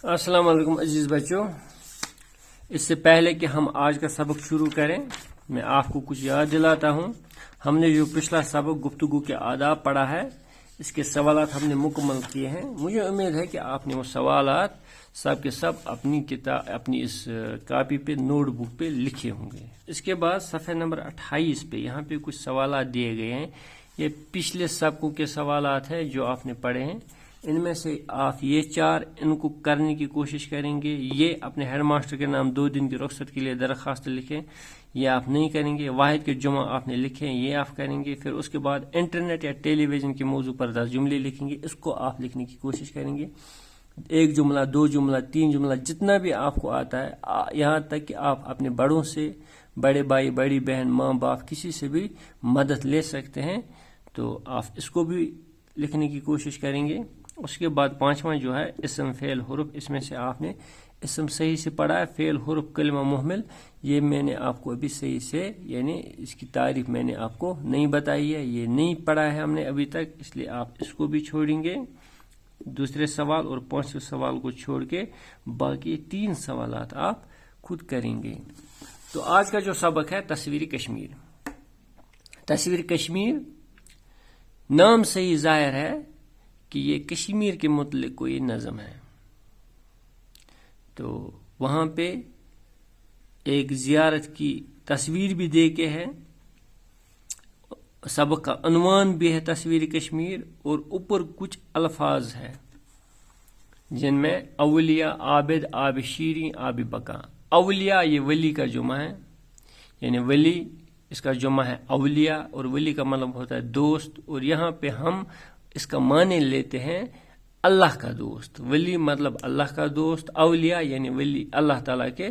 السلام علیکم عزیز بچوں، اس سے پہلے کہ ہم آج کا سبق شروع کریں میں آپ کو کچھ یاد دلاتا ہوں۔ ہم نے جو پچھلا سبق گفتگو کے آداب پڑھا ہے، اس کے سوالات ہم نے مکمل کیے ہیں۔ مجھے امید ہے کہ آپ نے وہ سوالات سب کے سب اپنی اس کاپی پہ نوٹ بک پہ لکھے ہوں گے۔ اس کے بعد صفحہ نمبر 28 پہ یہاں پہ کچھ سوالات دیے گئے ہیں۔ یہ پچھلے سبقوں کے سوالات ہیں جو آپ نے پڑھے ہیں۔ ان میں سے آپ یہ 4 ان کو کرنے کی کوشش کریں گے۔ یہ اپنے ہیڈ ماسٹر کے نام 2 دن کی رخصت کے لیے درخواست لکھیں، یہ آپ نہیں کریں گے۔ واحد کے جمعہ آپ نے لکھیں، یہ آپ کریں گے۔ پھر اس کے بعد انٹرنیٹ یا ٹیلی ویژن کے موضوع پر 10 جملے لکھیں گے، اس کو آپ لکھنے کی کوشش کریں گے۔ 1 جملہ، 2 جملہ، 3 جملہ، جتنا بھی آپ کو آتا ہے، یہاں تک کہ آپ اپنے بڑوں سے، بڑے بھائی، بڑی بہن، ماں باپ، کسی سے بھی مدد لے سکتے ہیں، تو آپ اس کو بھی لکھنے کی کوشش کریں گے۔ اس کے بعد 5واں جو ہے اسم، فعل، حرف، اس میں سے آپ نے اسم صحیح سے پڑھا ہے، فعل، حرف، کلمہ، محمل، یہ میں نے آپ کو ابھی صحیح سے، یعنی اس کی تعریف میں نے آپ کو نہیں بتائی ہے، یہ نہیں پڑھا ہے ہم نے ابھی تک، اس لیے آپ اس کو بھی چھوڑیں گے۔ دوسرے سوال اور 5ویں سوال کو چھوڑ کے باقی 3 سوالات آپ خود کریں گے۔ تو آج کا جو سبق ہے تصویر کشمیر۔ تصویر کشمیر نام سے ہی ظاہر ہے کہ یہ کشمیر کے متعلق کوئی نظم ہے۔ تو وہاں پہ ایک زیارت کی تصویر بھی دے کے ہے، سبق کا عنوان بھی ہے تصویر کشمیر، اور اوپر کچھ الفاظ ہے جن میں اولیاء، عابد، آب شیریں، آب بقا۔ اولیاء یہ ولی کا جمع ہے، یعنی ولی اس کا جمع ہے اولیاء، اور ولی کا مطلب ہوتا ہے دوست، اور یہاں پہ ہم اس کا معنی لیتے ہیں اللہ کا دوست۔ ولی مطلب اللہ کا دوست، اولیاء یعنی ولی اللہ تعالیٰ کے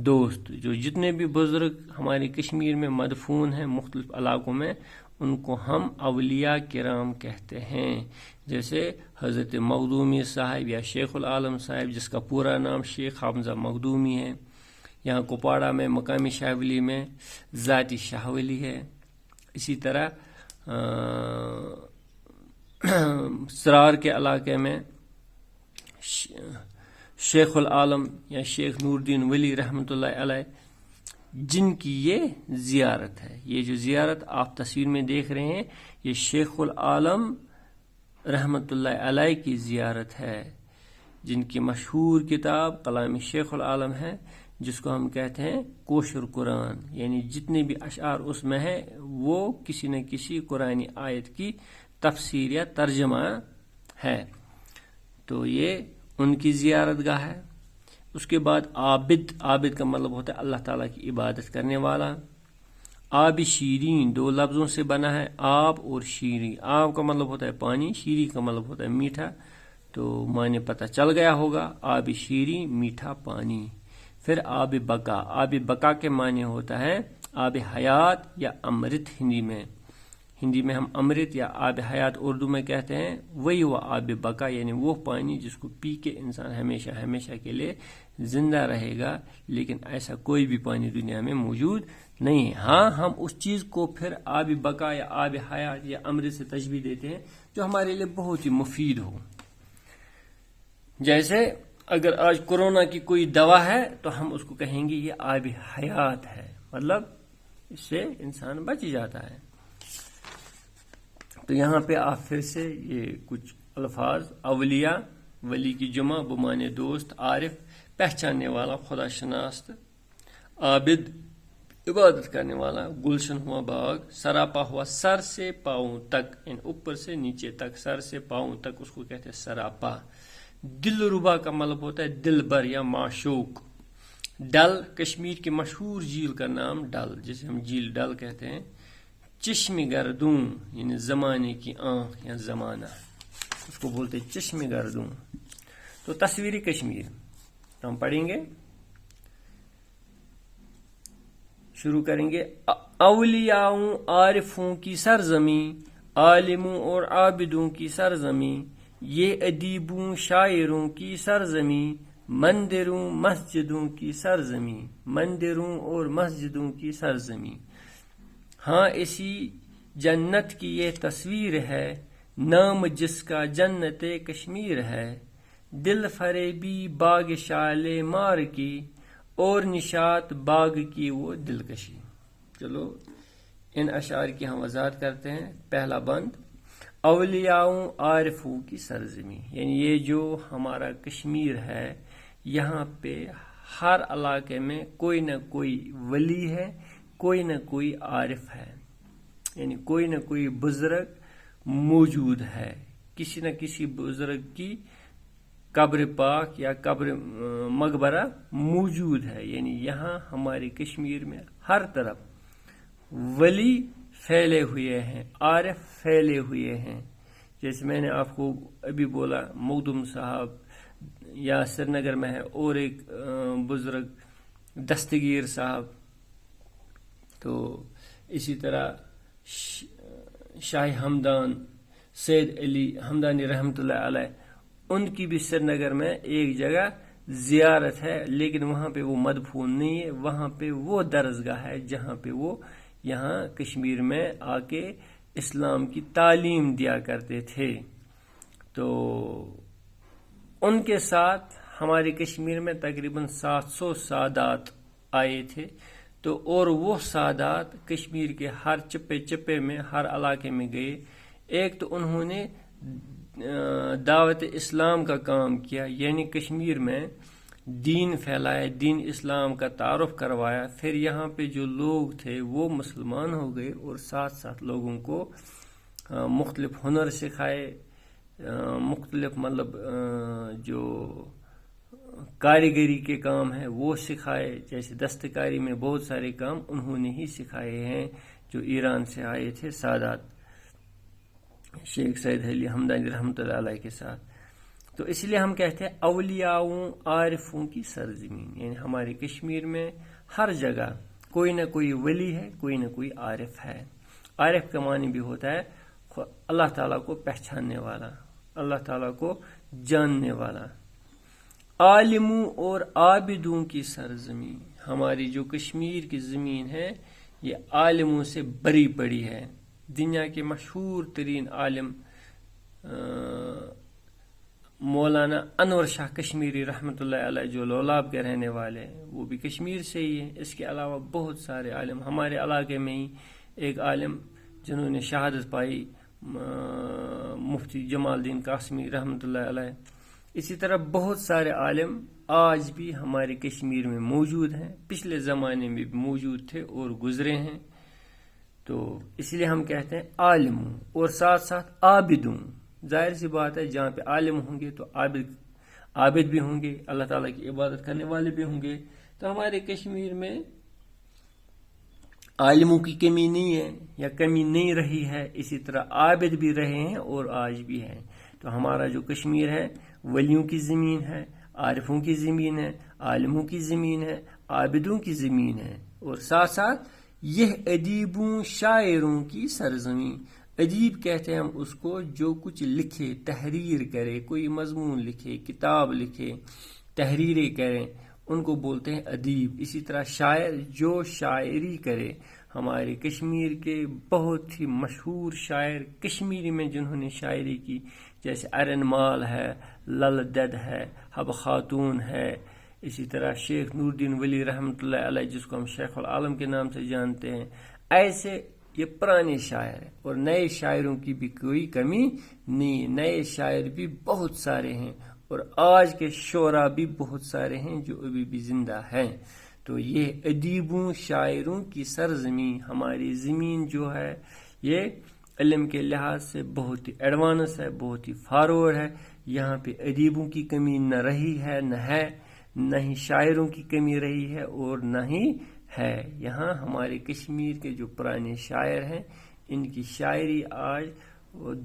دوست۔ جو جتنے بھی بزرگ ہماری کشمیر میں مدفون ہیں مختلف علاقوں میں، ان کو ہم اولیاء کرام کہتے ہیں۔ جیسے حضرت مخدومی صاحب یا شیخ العالم صاحب، جس کا پورا نام شیخ حمزہ مخدومی ہے۔ یہاں کپواڑہ میں مقامی شاہ ولی میں ذاتی شاہ ولی ہے۔ اسی طرح سرار کے علاقے میں شیخ العالم یا شیخ نور الدین ولی رحمۃ اللہ علیہ، جن کی یہ زیارت ہے۔ یہ جو زیارت آپ تصویر میں دیکھ رہے ہیں، یہ شیخ العالم رحمۃ اللہ علیہ کی زیارت ہے، جن کی مشہور کتاب کلام شیخ العالم ہے، جس کو ہم کہتے ہیں کوشر قرآن، یعنی جتنے بھی اشعار اس میں ہیں وہ کسی نہ کسی قرآنی آیت کی تفسیر یا ترجمہ ہے۔ تو یہ ان کی زیارت گاہ ہے۔ اس کے بعد عابد، عابد کا مطلب ہوتا ہے اللہ تعالیٰ کی عبادت کرنے والا۔ آب شیریں 2 لفظوں سے بنا ہے، آب اور شیریں۔ آب کا مطلب ہوتا ہے پانی، شیریں کا مطلب ہوتا ہے میٹھا، تو معنی پتہ چل گیا ہوگا، آب شیریں میٹھا پانی۔ پھر آب بقا، آب بقا کے معنی ہوتا ہے آب حیات یا امرت ہندی میں ہم امرت یا آب حیات اردو میں کہتے ہیں، وہی وہ آب بقا، یعنی وہ پانی جس کو پی کے انسان ہمیشہ ہمیشہ کے لیے زندہ رہے گا۔ لیکن ایسا کوئی بھی پانی دنیا میں موجود نہیں ہے۔ ہاں، ہم اس چیز کو پھر آب بقا یا آب حیات یا امرت سے تشبیہ دیتے ہیں جو ہمارے لیے بہت ہی مفید ہو۔ جیسے اگر آج کورونا کی کوئی دوا ہے تو ہم اس کو کہیں گے یہ آب حیات ہے، مطلب اس سے انسان بچ جاتا ہے۔ تو یہاں پہ آپ پھر سے یہ کچھ الفاظ، اولیاء ولی کی جمع بمانے دوست، عارف پہچاننے والا، خدا شناس، عابد عبادت کرنے والا، گلشن ہوا باغ، سراپا ہوا سر سے پاؤں تک، یعنی اوپر سے نیچے تک، سر سے پاؤں تک، اس کو کہتے ہیں سراپا۔ دل ربا کا مطلب ہوتا ہے دل بر یا معشوق۔ ڈل کشمیر کی مشہور جھیل کا نام ڈل، جسے ہم جھیل ڈل کہتے ہیں۔ چشم گردوں یعنی زمانے کی آنکھ یا زمانہ، اس کو بولتے چشم گردوں۔ تو تصویر کشمیر ہم پڑھیں گے، شروع کریں گے۔ اولیاؤں عارفوں کی سرزمیں، عالموں اور عابدوں کی سرزمیں، یہ ادیبوں شاعروں کی سرزمیں، مندروں مسجدوں کی سرزمیں، مندروں اور مسجدوں کی سرزمیں۔ ہاں اسی جنت کی یہ تصویر ہے، نام جس کا جنت کشمیر ہے، دل فریبی باغ شال مار کی، اور نشاط باغ کی وہ دلکشی۔ چلو ان اشعار کی ہم وضاحت کرتے ہیں۔ پہلا بند، اولیاؤں عارفوں کی سرزمین، یعنی یہ جو ہمارا کشمیر ہے، یہاں پہ ہر علاقے میں کوئی نہ کوئی ولی ہے، کوئی نہ کوئی عارف ہے، یعنی کوئی نہ کوئی بزرگ موجود ہے۔ کسی نہ کسی بزرگ کی قبر پاک یا قبر مقبرہ موجود ہے، یعنی یہاں ہمارے کشمیر میں ہر طرف ولی پھیلے ہوئے ہیں، عارف پھیلے ہوئے ہیں۔ جیسے میں نے آپ کو ابھی بولا مخدوم صاحب یا سری نگر میں ہے، اور ایک بزرگ دستگیر صاحب، تو اسی طرح شاہ ہمدان سید علی ہمدانی رحمۃ اللہ علیہ، ان کی بھی سری نگر میں ایک جگہ زیارت ہے، لیکن وہاں پہ وہ مدفون نہیں ہے، وہاں پہ وہ درسگاہ ہے جہاں پہ وہ یہاں کشمیر میں آ کے اسلام کی تعلیم دیا کرتے تھے۔ تو ان کے ساتھ ہمارے کشمیر میں تقریباً 700 سادات آئے تھے، تو اور وہ سادات کشمیر کے ہر چپے چپے میں، ہر علاقے میں گئے۔ ایک تو انہوں نے دعوت اسلام کا کام کیا، یعنی کشمیر میں دین پھیلایا، دین اسلام کا تعارف کروایا۔ پھر یہاں پہ جو لوگ تھے وہ مسلمان ہو گئے، اور ساتھ ساتھ لوگوں کو مختلف ہنر سکھائے، مختلف مطلب جو کاریگری کے کام ہیں وہ سکھائے۔ جیسے دستکاری میں بہت سارے کام انہوں نے ہی سکھائے ہیں جو ایران سے آئے تھے سادات، شیخ سید علی ہمدانی رحمۃ اللہ علیہ کے ساتھ۔ تو اس لیے ہم کہتے ہیں اولیاؤں عارفوں کی سرزمین، یعنی ہمارے کشمیر میں ہر جگہ کوئی نہ کوئی ولی ہے، کوئی نہ کوئی عارف ہے۔ عارف کا معنی بھی ہوتا ہے اللہ تعالیٰ کو پہچاننے والا، اللہ تعالیٰ کو جاننے والا۔ عالموں اور عابدوں کی سرزمین، ہماری جو کشمیر کی زمین ہے یہ عالموں سے بری پڑی ہے۔ دنیا کے مشہور ترین عالم مولانا انور شاہ کشمیری رحمۃ اللہ علیہ، جو لولاب کے رہنے والے ہیں، وہ بھی کشمیر سے ہی ہیں۔ اس کے علاوہ بہت سارے عالم ہمارے علاقے میں ہی، ایک عالم جنہوں نے شہادت پائی مفتی جمال الدین قاسمی رحمۃ اللہ علیہ۔ اسی طرح بہت سارے عالم آج بھی ہمارے کشمیر میں موجود ہیں، پچھلے زمانے میں بھی موجود تھے اور گزرے ہیں۔ تو اس لیے ہم کہتے ہیں عالموں اور ساتھ ساتھ عابدوں۔ ظاہر سی بات ہے جہاں پہ عالم ہوں گے تو عابد بھی ہوں گے، اللہ تعالیٰ کی عبادت کرنے والے بھی ہوں گے۔ تو ہمارے کشمیر میں عالموں کی کمی نہیں ہے یا کمی نہیں رہی ہے، اسی طرح عابد بھی رہے ہیں اور آج بھی ہیں۔ تو ہمارا جو کشمیر ہے ولیوں کی زمین ہے، عارفوں کی زمین ہے، عالموں کی زمین ہے، عابدوں کی زمین ہے، اور ساتھ ساتھ یہ ادیبوں شاعروں کی سرزمین۔ ادیب کہتے ہیں ہم اس کو جو کچھ لکھے، تحریر کرے، کوئی مضمون لکھے، کتاب لکھے، تحریریں کریں، ان کو بولتے ہیں ادیب۔ اسی طرح شاعر جو شاعری کرے، ہمارے کشمیر کے بہت ہی مشہور شاعر کشمیری میں جنہوں نے شاعری کی، جیسے ارن مال ہے، لل دد ہے، حب خاتون ہے، اسی طرح شیخ نور الدین ولی رحمۃ اللہ علیہ جس کو ہم شیخ العالم کے نام سے جانتے ہیں۔ ایسے یہ پرانے شاعر ہیں، اور نئے شاعروں کی بھی کوئی کمی نہیں، نئے شاعر بھی بہت سارے ہیں، اور آج کے شعراء بھی بہت سارے ہیں جو ابھی بھی زندہ ہیں۔ تو یہ ادیبوں شاعروں کی سرزمین، ہماری زمین جو ہے یہ علم کے لحاظ سے بہت ہی ایڈوانس ہے، بہت ہی فارورڈ ہے۔ یہاں پہ ادیبوں کی کمی نہ رہی ہے، نہ ہی شاعروں کی کمی رہی ہے، اور نہ ہی ہے۔ یہاں ہمارے کشمیر کے جو پرانے شاعر ہیں، ان کی شاعری آج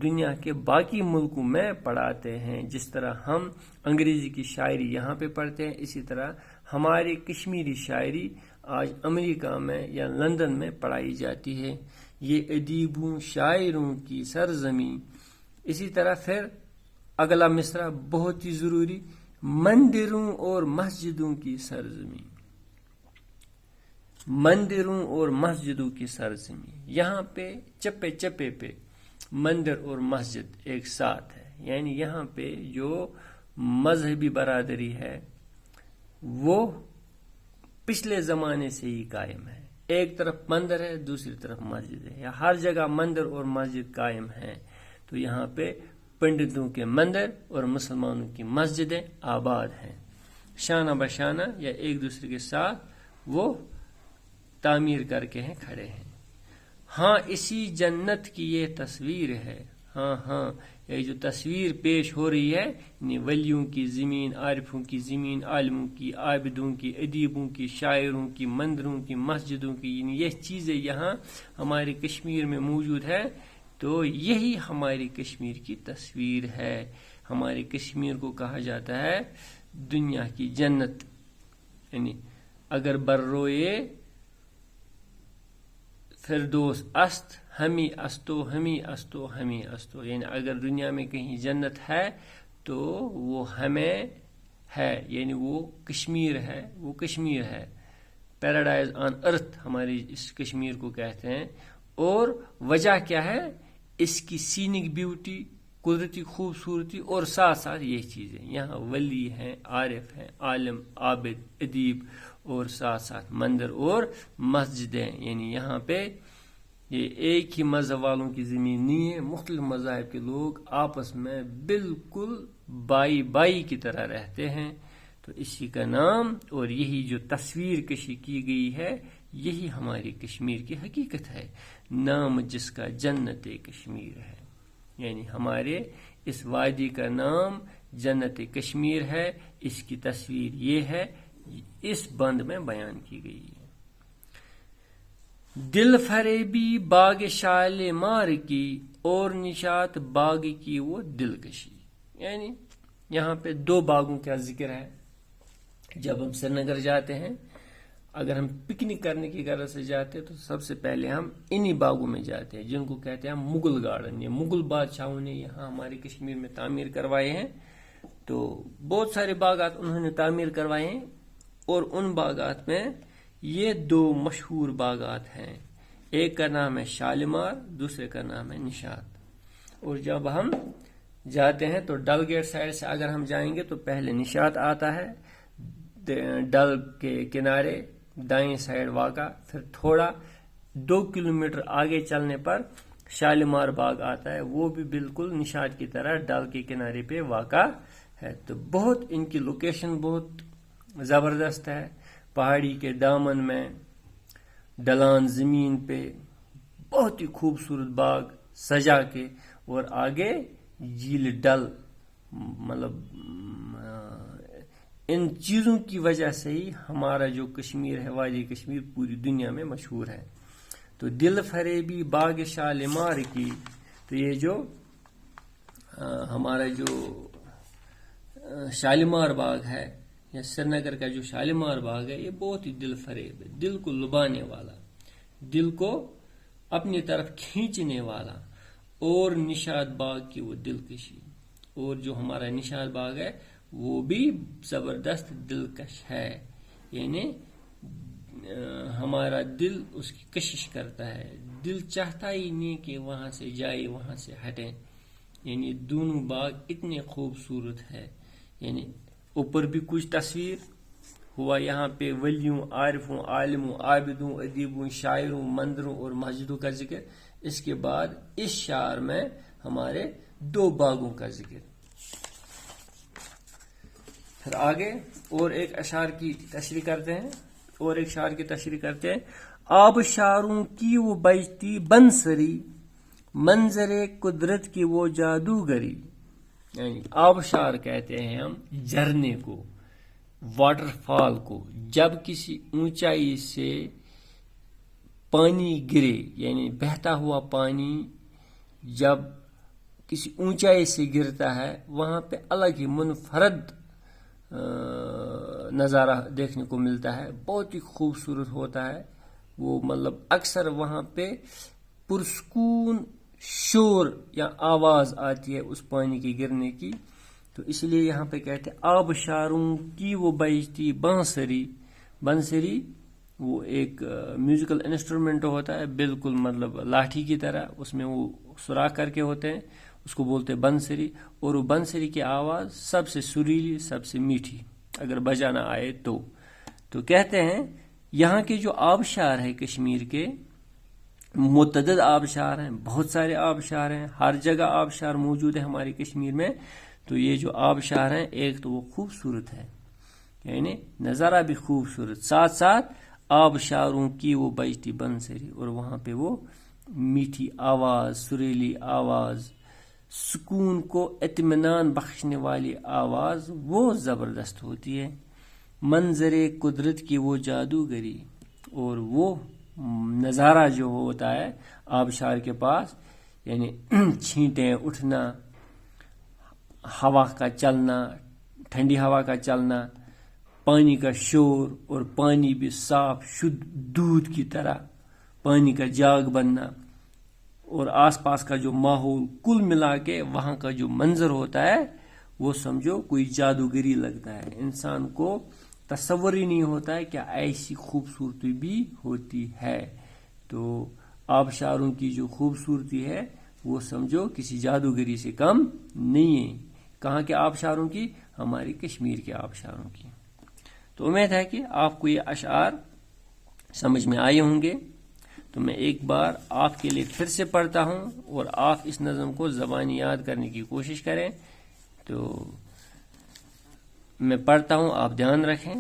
دنیا کے باقی ملکوں میں پڑھاتے ہیں۔ جس طرح ہم انگریزی کی شاعری یہاں پہ پڑھتے ہیں، اسی طرح ہماری کشمیری شاعری آج امریکہ میں یا لندن میں پڑھائی جاتی ہے۔ یہ ادیبوں شاعروں کی سرزمین۔ اسی طرح پھر اگلا مصرع بہت ہی ضروری، مندروں اور مسجدوں کی سرزمین۔ مندروں اور مسجدوں کی سرزمین، یہاں پہ چپے چپے پہ مندر اور مسجد ایک ساتھ ہے، یعنی یہاں پہ جو مذہبی برادری ہے وہ پچھلے زمانے سے ہی قائم ہے. ایک طرف مندر ہے، دوسری طرف مسجد ہے، یا ہر جگہ مندر اور مسجد قائم ہیں. تو یہاں پہ پنڈتوں کے مندر اور مسلمانوں کی مسجدیں آباد ہیں، شانہ بشانہ یا ایک دوسرے کے ساتھ وہ تعمیر کر کے ہیں کھڑے ہیں. ہاں اسی جنت کی یہ تصویر ہے. ہاں یہ جو تصویر پیش ہو رہی ہے ولیوں کی زمین، عارفوں کی زمین، عالموں کی، عابدوں کی، ادیبوں کی، شاعروں کی، مندروں کی، مسجدوں کی، یہ چیزیں یہاں ہماری کشمیر میں موجود ہے. تو یہی ہماری کشمیر کی تصویر ہے. ہماری کشمیر کو کہا جاتا ہے دنیا کی جنت. یعنی اگر برروئے فردوس است ہمی استو ہمی استو ہمی استو، یعنی اگر دنیا میں کہیں جنت ہے تو وہ ہمیں ہے، یعنی وہ کشمیر ہے، وہ کشمیر ہے. پیراڈائز آن ارتھ ہماری اس کشمیر کو کہتے ہیں. اور وجہ کیا ہے؟ اس کی سینک بیوٹی، قدرتی خوبصورتی، اور ساتھ ساتھ یہ چیزیں یہاں ولی ہیں، عارف ہیں، عالم، عابد، ادیب، اور ساتھ ساتھ مندر اور مسجدیں. یعنی یہاں پہ یہ ایک ہی مذہب والوں کی زمین نہیں ہے، مختلف مذاہب کے لوگ آپس میں بالکل بائی بائی کی طرح رہتے ہیں. تو اسی کا نام اور یہی جو تصویر کشی کی گئی ہے یہی ہماری کشمیر کی حقیقت ہے. نام جس کا جنت کشمیر ہے، یعنی ہمارے اس وادی کا نام جنت کشمیر ہے. اس کی تصویر یہ ہے، اس بند میں بیان کی گئی ہے. دل فریبی باغ شالیمار کی اور نشاط باغ کی وہ دلکشی. یعنی یہاں پہ دو باغوں کا ذکر ہے. جب ہم سری نگر جاتے ہیں، اگر ہم پکنک کرنے کی غرض سے جاتے ہیں تو سب سے پہلے ہم انہی باغوں میں جاتے ہیں جن کو کہتے ہیں مغل گارڈن. یہ مغل بادشاہوں نے یہاں ہماری کشمیر میں تعمیر کروائے ہیں. تو بہت سارے باغات انہوں نے تعمیر کروائے ہیں، اور ان باغات میں یہ دو مشہور باغات ہیں. ایک کا نام ہے شالیمار، دوسرے کا نام ہے نشاط. اور جب ہم جاتے ہیں تو ڈل گیٹ سائڈ سے اگر ہم جائیں گے تو پہلے نشاط آتا ہے، ڈل کے کنارے دائیں سائڈ واقع. پھر تھوڑا 2 کلومیٹر آگے چلنے پر شالیمار باغ آتا ہے، وہ بھی بالکل نشاط کی طرح ڈل کے کنارے پہ واقع ہے. تو بہت ان کی لوکیشن بہت زبردست ہے. پہاڑی کے دامن میں ڈلان زمین پہ بہت ہی خوبصورت باغ سجا کے، اور آگے جھیل ڈل. مطلب ان چیزوں کی وجہ سے ہی ہمارا جو کشمیر ہے، وادی کشمیر، پوری دنیا میں مشہور ہے. تو دل فریبی باغ شالیمار کی، تو یہ جو ہمارا جو شالیمار باغ ہے یا سری نگر کا جو شالیمار باغ ہے، یہ بہت ہی دل فریب ہے، دل کو لبانے والا، دل کو اپنی طرف کھینچنے والا. اور نشاط باغ کی وہ دلکشی، اور جو ہمارا نشاط باغ ہے وہ بھی زبردست دلکش ہے. یعنی ہمارا دل اس کی کشش کرتا ہے، دل چاہتا ہی نہیں کہ وہاں سے جائے، وہاں سے ہٹیں. یعنی دونوں باغ اتنے خوبصورت ہے. یعنی اوپر بھی کچھ تصویر ہوا یہاں پہ ولیوں، عارفوں، عالموں، عابدوں، ادیبوں، شاعروں، مندروں اور مسجدوں کا ذکر. اس کے بعد اس شعر میں ہمارے 2 باغوں کا ذکر. پھر آگے اور ایک اشعار کی تشریح کرتے ہیں. آب شاروں کی وہ بجتی بنسری، منظر قدرت کی وہ جادوگری. یعنی آبشار کہتے ہیں ہم جھرنے کو، واٹر فال کو. جب کسی اونچائی سے پانی گرے، یعنی بہتا ہوا پانی جب کسی اونچائی سے گرتا ہے، وہاں پہ الگ ہی منفرد نظارہ دیکھنے کو ملتا ہے. بہت ہی خوبصورت ہوتا ہے وہ. مطلب اکثر وہاں پہ پرسکون شور یا آواز آتی ہے اس پانی کے گرنے کی. تو اس لیے یہاں پہ کہتے ہیں آبشاروں کی وہ بجتی بانسری. بانسری وہ ایک میوزیکل انسٹرومنٹ ہوتا ہے، بالکل مطلب لاٹھی کی طرح، اس میں وہ سوراخ کر کے ہوتے ہیں. اس کو بولتے بنسری، اور وہ بنسری کی آواز سب سے سریلی، سب سے میٹھی اگر بجانا آئے تو کہتے ہیں یہاں کے جو آبشار ہے کشمیر کے متعدد آبشار ہیں، بہت سارے آبشار ہیں، ہر جگہ آبشار موجود ہے ہماری کشمیر میں. تو یہ جو آبشار ہیں ایک تو وہ خوبصورت ہے، یعنی نظارہ بھی خوبصورت، ساتھ ساتھ آبشاروں کی وہ بجتی بنسری، اور وہاں پہ وہ میٹھی آواز، سریلی آواز، سکون کو اطمینان بخشنے والی آواز وہ زبردست ہوتی ہے. منظر قدرت کی وہ جادوگری اور وہ نظارہ جو ہوتا ہے آبشار کے پاس، یعنی چھینٹیں اٹھنا، ہوا کا چلنا، ٹھنڈی ہوا کا چلنا، پانی کا شور، اور پانی بھی صاف شدھ دودھ کی طرح پانی کا جاگ بننا، اور آس پاس کا جو ماحول کل ملا کے وہاں کا جو منظر ہوتا ہے وہ سمجھو کوئی جادوگری لگتا ہے. انسان کو تصور ہی نہیں ہوتا ہے کہ ایسی خوبصورتی بھی ہوتی ہے. تو آبشاروں کی جو خوبصورتی ہے وہ سمجھو کسی جادوگری سے کم نہیں ہے. کہاں کے آبشاروں کی؟ ہماری کشمیر کے آبشاروں کی. تو امید ہے کہ آپ کو یہ اشعار سمجھ میں آئے ہوں گے. تو میں ایک بار آپ کے لیے پھر سے پڑھتا ہوں اور آپ اس نظم کو زبانی یاد کرنے کی کوشش کریں. تو میں پڑھتا ہوں، آپ دھیان رکھیں.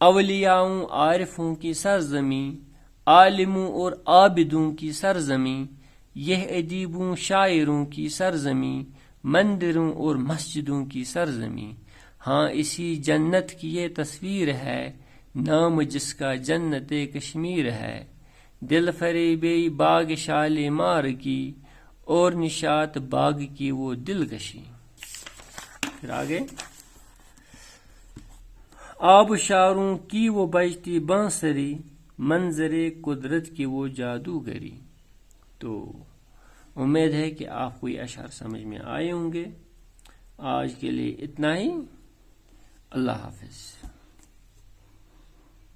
اولیاؤں عارفوں کی سرزمین، عالموں اور عابدوں کی سرزمین، یہ ادیبوں شاعروں کی سرزمین، مندروں اور مسجدوں کی سرزمین. ہاں اسی جنت کی یہ تصویر ہے، نام جس کا جنت کشمیر ہے. دل فریبی باغ شالیمار کی، اور نشاط باغ کی وہ دلکشی. پھر آگے، آبشاروں کی وہ بجتی بانسری، منظر قدرت کی وہ جادوگری. تو امید ہے کہ آپ کو یہ اشعار سمجھ میں آئے ہوں گے. آج کے لیے اتنا ہی. اللہ حافظ.